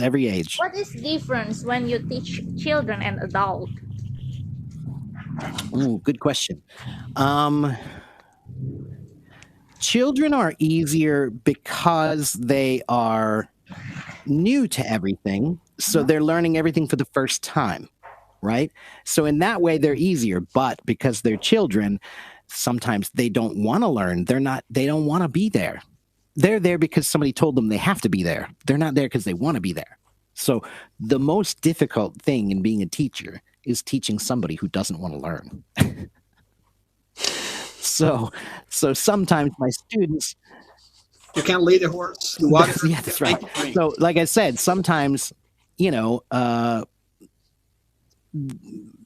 every age. What is difference when you teach children and adult? Ooh, good question. Children are easier because they are new to everything. So they're learning everything for the first time, right? So in that way, they're easier. But because they're children, sometimes they don't want to learn. They don't want to be there. They're there because somebody told them they have to be there. They're not there because they want to be there. So the most difficult thing in being a teacher is teaching somebody who doesn't want to learn. So sometimes my students, You can't lead the horse. The water. yeah, that's right. So like I said, sometimes,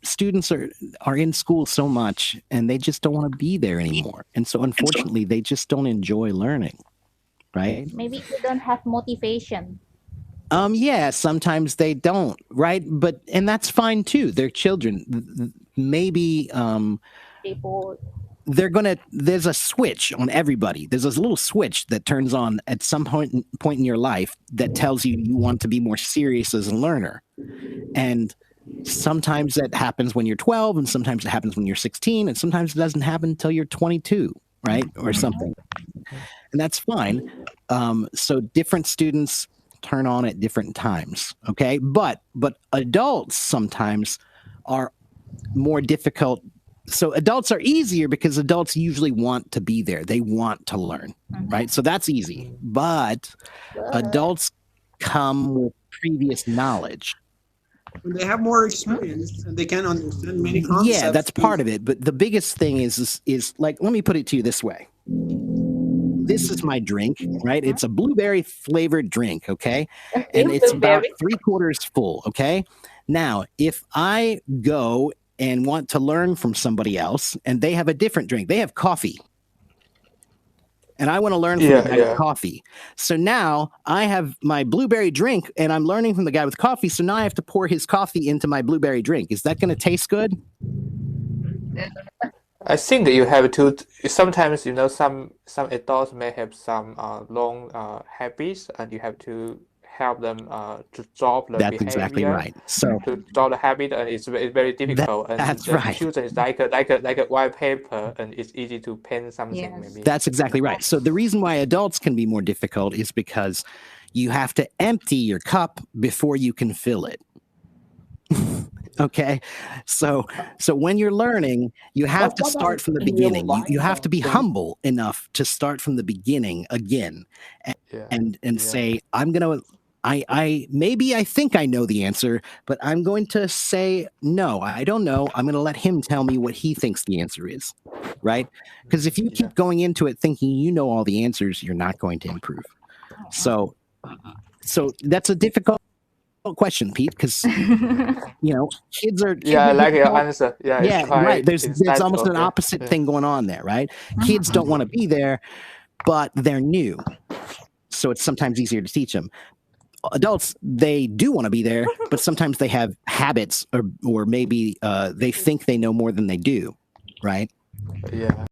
students are in school so much and they just don't want to be there anymore. And so unfortunately, they just don't enjoy learning, right? Maybe they don't have motivation. Yeah, sometimes they don't, right? And that's fine too. They're children. Maybe People. there's a switch on everybody. There's this little switch that turns on at some point in your life that tells you want to be more serious as a learner. And sometimes that happens when you're 12, and sometimes it happens when you're 16, and sometimes it doesn't happen until you're 22, right? Or something. And that's fine. So different students turn on at different times, okay? But adults sometimes are more difficult. So adults are easier because adults usually want to be there. They want to learn, right? So that's easy. But adults come with previous knowledge. They have more experience and they can understand many concepts. Yeah, that's part of it. But the biggest thing is like, let me put it to you this way. This is my drink, right? It's a blueberry flavored drink, okay? And it's about 3/4 full, okay? Now, if I go and want to learn from somebody else and they have a different drink, they have coffee, and I want to learn from the guy with coffee. So now I have my blueberry drink and I'm learning from the guy with coffee. So now I have to pour his coffee into my blueberry drink. Is that going to taste good? I think you have to. Sometimes some adults may have some long habits, and you have to help them to drop the That's behavior. exactly right. So to drop the habit, and it's very difficult. That's and right. Children is like a white paper, and it's easy to pen something. Yes. Maybe that's exactly right. So the reason why adults can be more difficult is because you have to empty your cup before you can fill it. Okay, so when you're learning, you have to start from the beginning. You have to be humble enough to start from the beginning again, and say, maybe I think I know the answer, but I'm going to say no, I don't know. I'm going to let him tell me what he thinks the answer is, right? Because if you keep going into it thinking you know all the answers, you're not going to improve. So that's a difficult question, Pete, because kids are I like your answer. It's quite right. There's almost an opposite thing going on there, right? Kids don't want to be there, but they're new, so it's sometimes easier to teach them. Adults, they do want to be there, but sometimes they have habits, or maybe they think they know more than they do, right? Yeah.